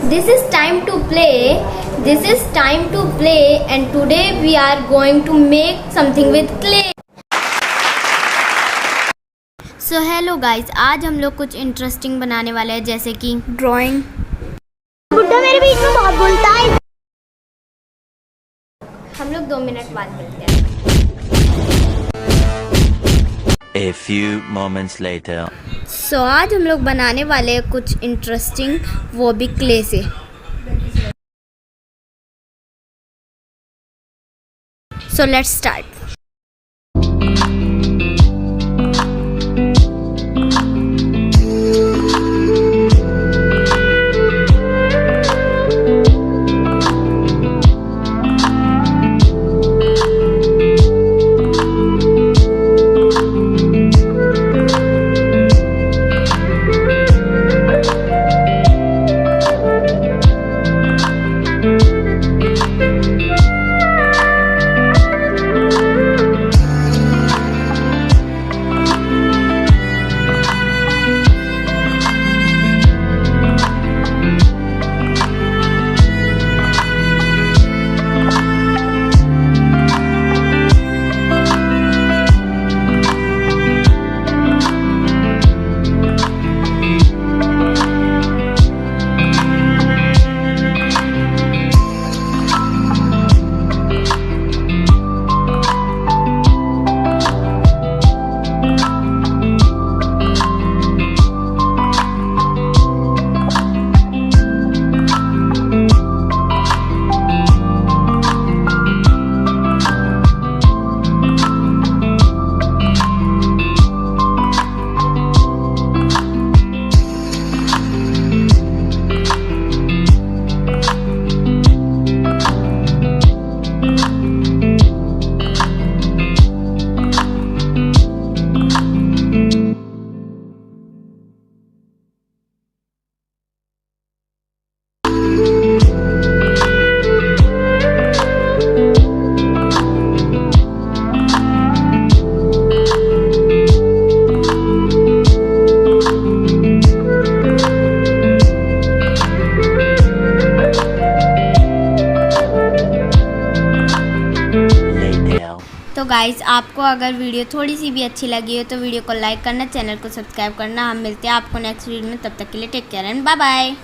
This is time to play. This is time to play, and today we are going to make something with clay. So hello guys, आज हम लोग कुछ interesting बनाने वाले हैं, जैसे कि ड्राइंग। बुड्ढा मेरे बीच में बहुत बोलता है। हम लोग 2 मिनट बाद मिलते हैं। A few moments later. So आज हम लोग बनाने वाले हैं कुछ इंटरेस्टिंग, वो भी क्ले से। So let's start. तो गाइज़, आपको अगर वीडियो थोड़ी सी भी अच्छी लगी हो तो वीडियो को लाइक करना, चैनल को सब्सक्राइब करना। हम मिलते हैं आपको नेक्स्ट वीडियो में, तब तक के लिए take care and bye bye.